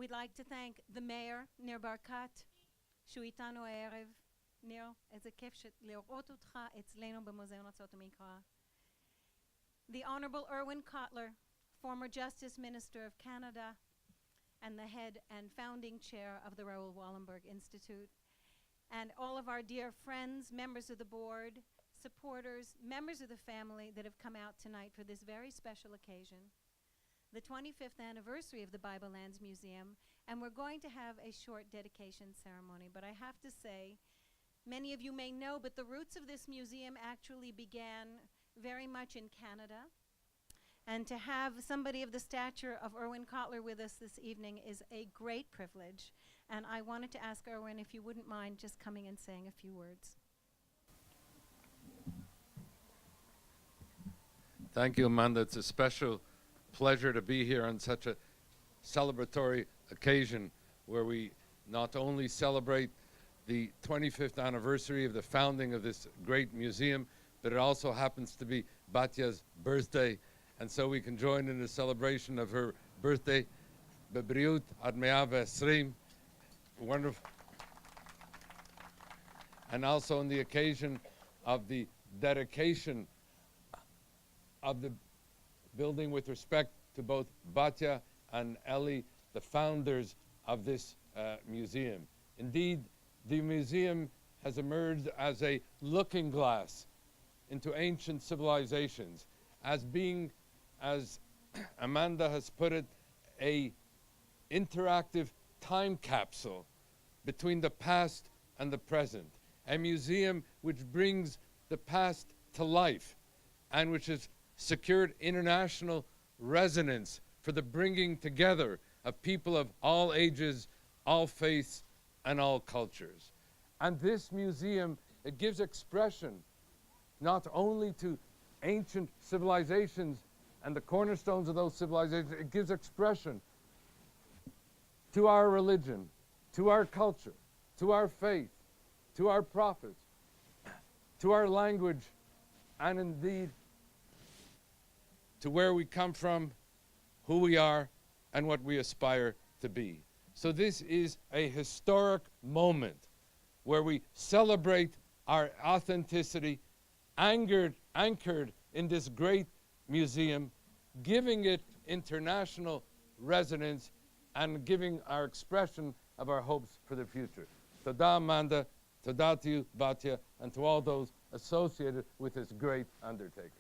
We'd like to thank the mayor, ניר ברקת, שהוא איתנו הערב. ניר, איזה כיף לראות אותך אצלנו במוזיאון ארצות המקרא. The Honorable Erwin Kotler, former Justice Minister of Canada and the head and founding chair of the Raoul Wallenberg Institute, and all of our dear friends, members of the board, supporters, members of the family that have come out tonight for this very special occasion, the 25th anniversary of the Bible Lands Museum, and we're going to have a short dedication ceremony. But I have to say, many of you may know, but the roots of this museum actually began very much in Canada. And to have somebody of the stature of Erwin Kotler with us this evening is a great privilege. And I wanted to ask Erwin if you wouldn't mind just coming and saying a few words. Thank you, Amanda. It's a special pleasure to be here on such a celebratory occasion where we not only celebrate the 25th anniversary of the founding of this great museum, but it also happens to be Batya's birthday, and so we can join in the celebration of her birthday. Bebriut ad 120. Wonderful. And also on the occasion of the dedication of the building with respect to both Batya and Eli, the founders of this museum. Indeed, the museum has emerged as a looking glass into ancient civilizations, as being, as Amanda has put it, a interactive time capsule between the past and the present, a museum which brings the past to life and which has secured international resonance for the bringing together of people of all ages, all faiths, and all cultures. And this museum, it gives expression not only to ancient civilizations and the cornerstones of those civilizations, it gives expression to our religion, to our culture, to our faith, to our prophets, to our language, and indeed to where we come from, who we are, and what we aspire to be. So this is a historic moment where we celebrate our authenticity, anchored in this great museum, giving it international resonance and giving our expression of our hopes for the future. Toda, Amanda, toda to you, Batya, and to all those associated with this great undertaking.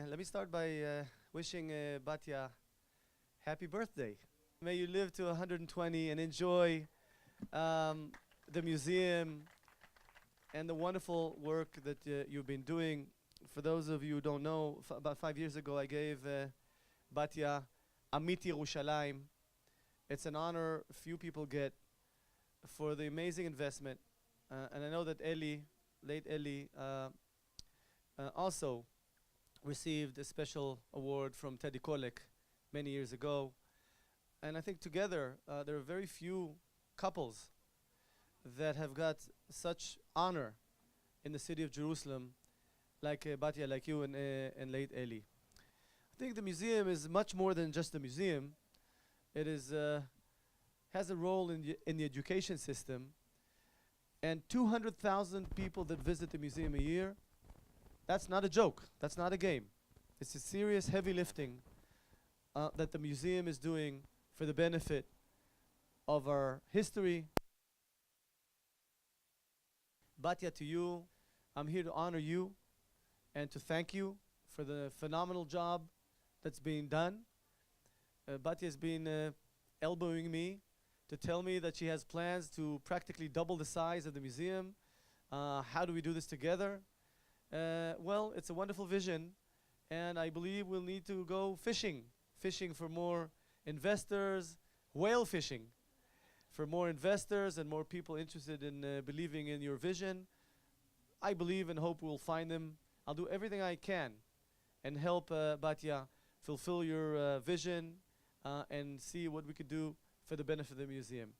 Let me start by wishing Batya happy birthday. May you live to 120 and enjoy the museum and the wonderful work that you've been doing. For those of you who don't know, about 5 years ago I gave Batya Amit Yerushalayim. It's an honor few people get for the amazing investment. And I know that Eli, late Eli, also received a special award from Teddy Kollek many years ago. And I think together there are very few couples that have got such honor in the city of Jerusalem like Batya, like you, and late Eli. I think the museum is much more than just a museum. It is has a role in the education system. And 200,000 people that visit the museum a year, that's not a joke. That's not a game. It's a serious heavy lifting that the museum is doing for the benefit of our history. Batya, to you, I'm here to honor you and to thank you for the phenomenal job that's being done. Batya has been elbowing me to tell me that she has plans to practically double the size of the museum. How do we do this together? Well, it's a wonderful vision, and I believe we'll need to go fishing for more investors, whale fishing, for more investors and more people interested in believing in your vision. I believe and hope we'll find them. I'll do everything I can and help Batya fulfill your vision and see what we could do for the benefit of the museum.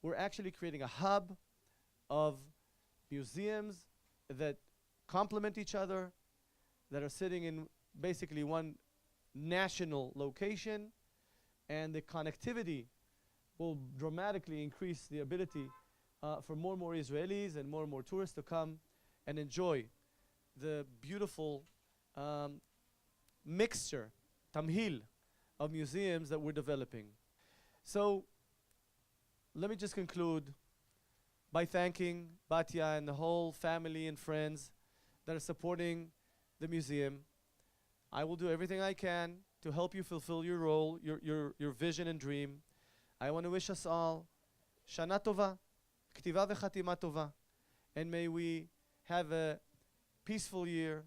We're actually creating a hub of museums that complement each other, that are sitting in basically one national location, and the connectivity will dramatically increase the ability for more and more Israelis and more tourists to come and enjoy the beautiful mixture, tamhil, of museums that we're developing. So let me just conclude by thanking Batya and the whole family and friends that are supporting the museum. I will do everything I can to help you fulfill your role, your vision and dream. I want to wish us all Shana Tova, Ktiva v'Chatima Tova, and may we have a peaceful year,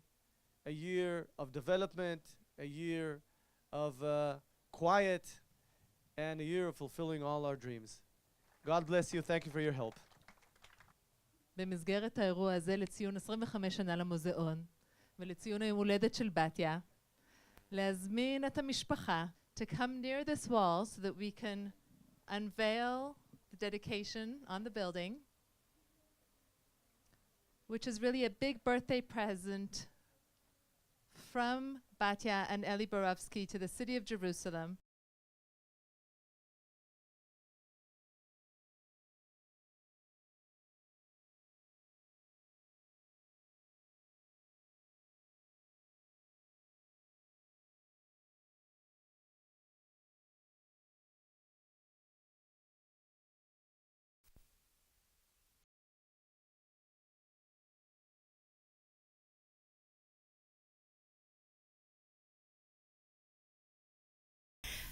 a year of development, a year of quiet, and a year of fulfilling all our dreams. God bless you. Thank you for your help. במסגרת האירוע הזה לציון 25 שנה למוזיאון ולציון היום הולדת של בתיה, להזמין את המשפחה to come near this wall so that we can unveil the dedication on the building, which is really a big birthday present from Batya and Eli Borovsky to the city of Jerusalem.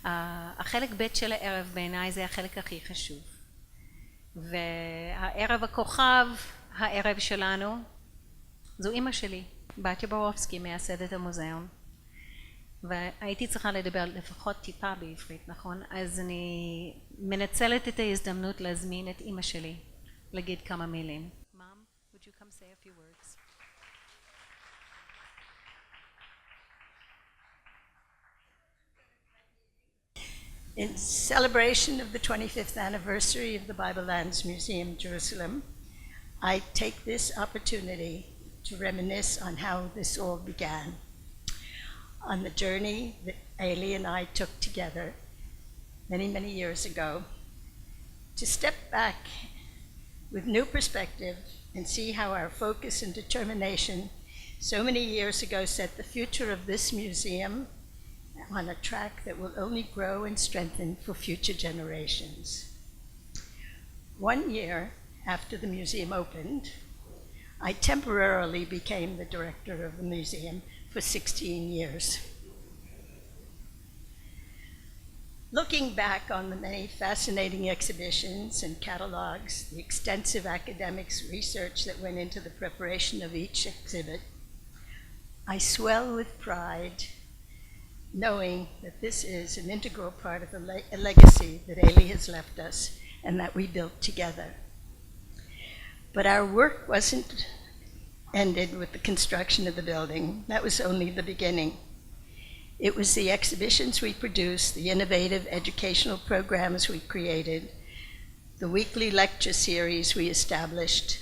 החלק ב' של הערב בעיניי זה החלק הכי חשוב, והערב הכוכב, הערב שלנו, זו אמא שלי, בתיה בורובסקי, מייסדת המוזיאון, והייתי צריכה לדבר לפחות טיפה בעברית, נכון? אז אני מנצלת את ההזדמנות להזמין את אמא שלי להגיד כמה מילים. Mom, would you come say a few words? In celebration of the 25th anniversary of the Bible Lands Museum, Jerusalem, I take this opportunity to reminisce on how this all began, on the journey that Eli and I took together many, many years ago, to step back with new perspective and see how our focus and determination so many years ago set the future of this museum on a track that will only grow and strengthen for future generations. 1 year after the museum opened, I temporarily became the director of the museum for 16 years. Looking back on the many fascinating exhibitions and catalogs, the extensive academics research that went into the preparation of each exhibit, I swell with pride knowing that this is an integral part of a legacy that Eli has left us and that we built together. But our work wasn't ended with the construction of the building. That was only the beginning. It was the exhibitions we produced, the innovative educational programs we created, the weekly lecture series we established.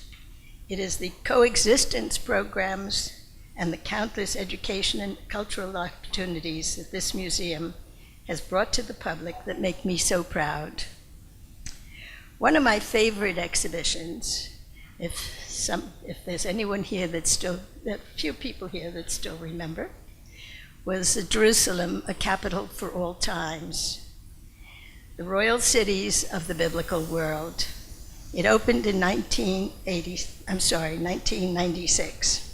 It is the coexistence programs and the countless education and cultural opportunities that this museum has brought to the public that make me so proud. One of my favorite exhibitions, if there's anyone here a few people here that still remember, was Jerusalem, a capital for all times, the royal cities of the biblical world. It opened in 1996.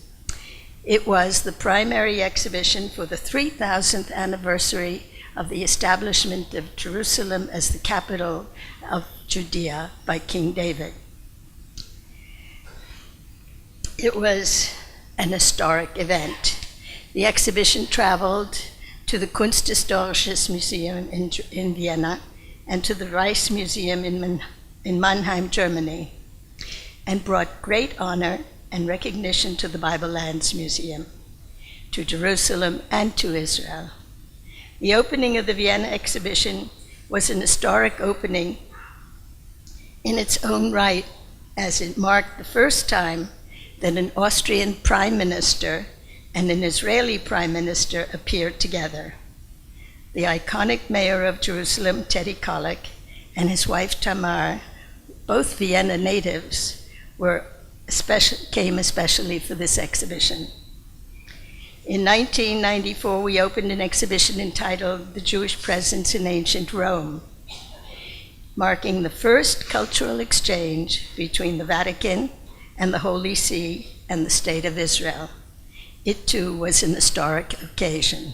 It was the primary exhibition for the 3000th anniversary of the establishment of Jerusalem as the capital of Judea by King David. It was an historic event. The exhibition traveled to the Kunsthistorisches Museum in Vienna and to the Reichsmuseum in Mannheim, Germany, and brought great honor and recognition to the Bible Lands Museum, to Jerusalem, and to Israel. The opening of the Vienna exhibition was an historic opening in its own right, as it marked the first time that an Austrian prime minister and an Israeli prime minister appeared together. The iconic mayor of Jerusalem, Teddy Kollek, and his wife Tamar, both Vienna natives, came especially for this exhibition. In 1994, we opened an exhibition entitled The Jewish Presence in Ancient Rome, marking the first cultural exchange between the Vatican and the Holy See and the State of Israel. It too was an historic occasion.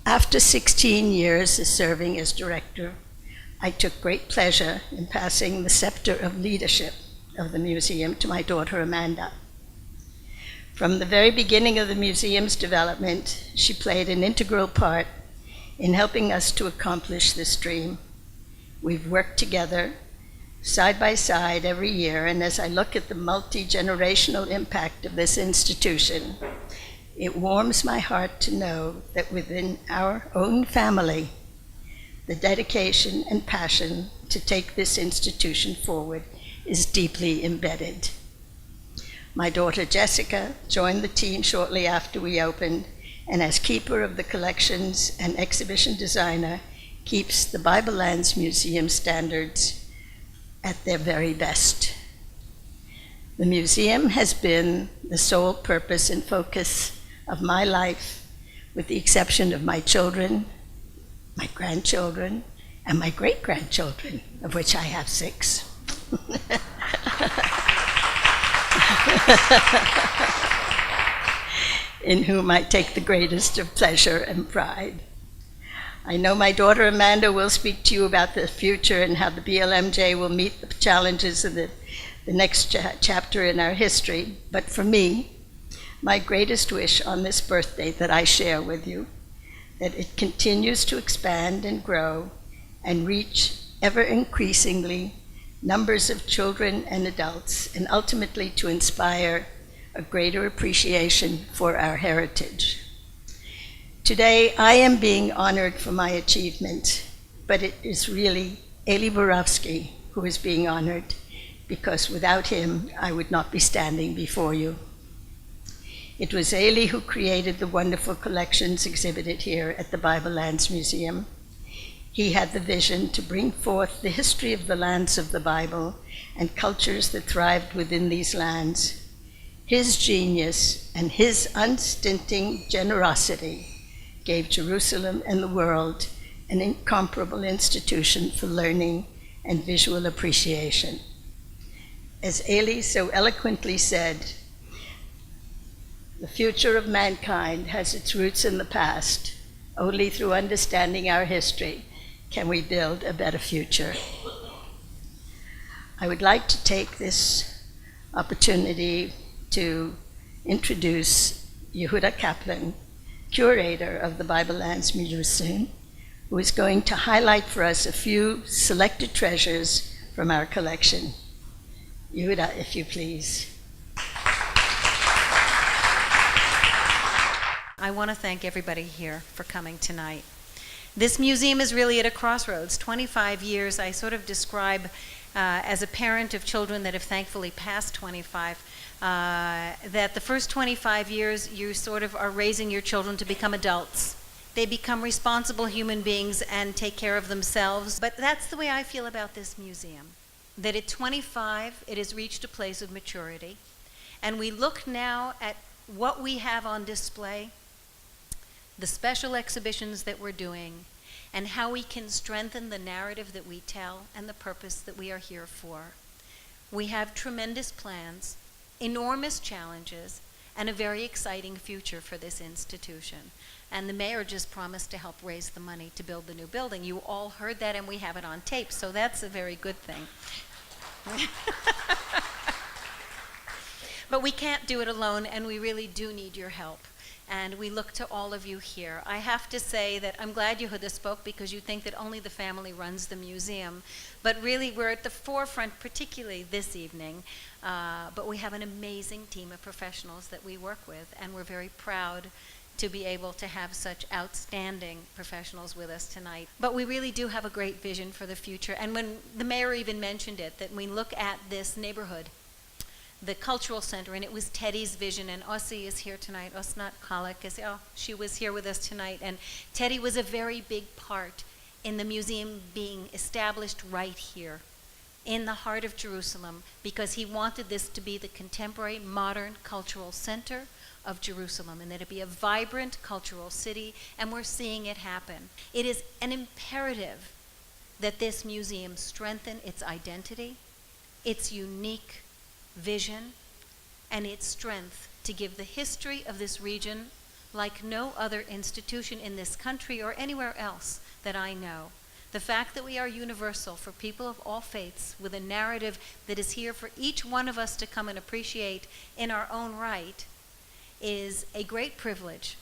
After 16 years of serving as director, I took great pleasure in passing the scepter of leadership of the museum to my daughter Amanda. From the very beginning of the museum's development, she played an integral part in helping us to accomplish this dream. We've worked together, side by side every year, and as I look at the multi-generational impact of this institution, it warms my heart to know that within our own family, the dedication and passion to take this institution forward is deeply embedded. My daughter Jessica joined the team shortly after we opened, and as keeper of the collections and exhibition designer, keeps the Bible Lands Museum standards at their very best. The museum has been the sole purpose and focus of my life, with the exception of my children, my grandchildren, and my great-grandchildren, of which I have 6. In whom I take the greatest of pleasure and pride. I know my daughter Amanda will speak to you about the future and how the BLMJ will meet the challenges of the next chapter in our history. But for me, my greatest wish on this birthday that I share with you, that it continues to expand and grow and reach ever increasingly numbers of children and adults, and ultimately to inspire a greater appreciation for our heritage. Today, I am being honored for my achievement, but it is really Eli Borowski who is being honored, because without him, I would not be standing before you. It was Eli who created the wonderful collections exhibited here at the Bible Lands Museum. He had the vision to bring forth the history of the lands of the Bible and cultures that thrived within these lands. His genius and his unstinting generosity gave Jerusalem and the world an incomparable institution for learning and visual appreciation. As Eli so eloquently said, the future of mankind has its roots in the past. Only through understanding our history can we build a better future. I would like to take this opportunity to introduce Yehuda Kaplan, curator of the Bible Lands Museum, who is going to highlight for us a few selected treasures from our collection. Yehuda, if you please. I want to thank everybody here for coming tonight. This museum is really at a crossroads. 25 years, I sort of describe as a parent of children that have thankfully passed 25, that the first 25 years you sort of are raising your children to become adults. They become responsible human beings and take care of themselves. But that's the way I feel about this museum, that at 25 it has reached a place of maturity. And we look now at what we have on display, the special exhibitions that we're doing, and how we can strengthen the narrative that we tell and the purpose that we are here for. We have tremendous plans, enormous challenges, and a very exciting future for this institution. And the mayor just promised to help raise the money to build the new building. You all heard that, and we have it on tape, so that's a very good thing. But we can't do it alone, and we really do need your help. And we look to all of you here. I have to say that I'm glad Yehuda spoke, because you think that only the family runs the museum. But really, we're at the forefront, particularly this evening. But we have an amazing team of professionals that we work with, and we're very proud to be able to have such outstanding professionals with us tonight. But we really do have a great vision for the future. And when the mayor even mentioned it, that we look at this neighborhood, the cultural center, and it was Teddy's vision, and Ossie is here tonight. Osnat Kalak she was here with us tonight, and Teddy was a very big part in the museum being established right here in the heart of Jerusalem, because he wanted this to be the contemporary modern cultural center of Jerusalem, and that it be a vibrant cultural city, and we're seeing it happen. It is an imperative that this museum strengthen its identity, its unique vision, and its strength to give the history of this region like no other institution in this country or anywhere else that I know. The fact that we are universal for people of all faiths, with a narrative that is here for each one of us to come and appreciate in our own right, is a great privilege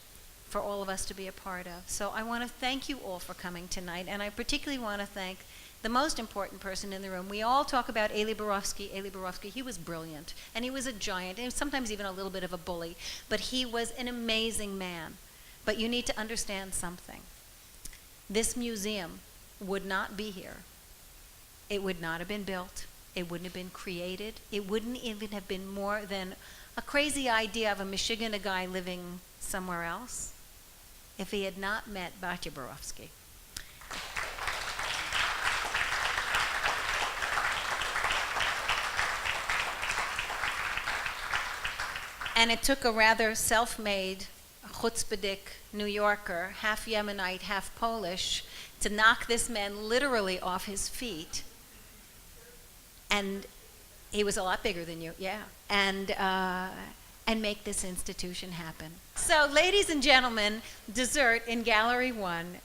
for all of us to be a part of. So I want to thank you all for coming tonight, and I particularly want to thank the most important person in the room. We all talk about Eli Borowski. Eli Borowski, he was brilliant, and he was a giant, and sometimes even a little bit of a bully, but he was an amazing man. But you need to understand something. This museum would not be here. It would not have been built. It wouldn't have been created. It wouldn't even have been more than a crazy idea of a Michigan guy living somewhere else if he had not met Batya Borowski. And it took a rather self-made, chutzpahdik New Yorker, half Yemenite, half Polish, to knock this man literally off his feet. And he was a lot bigger than you, yeah. And make this institution happen. So, ladies and gentlemen, dessert in Gallery 1.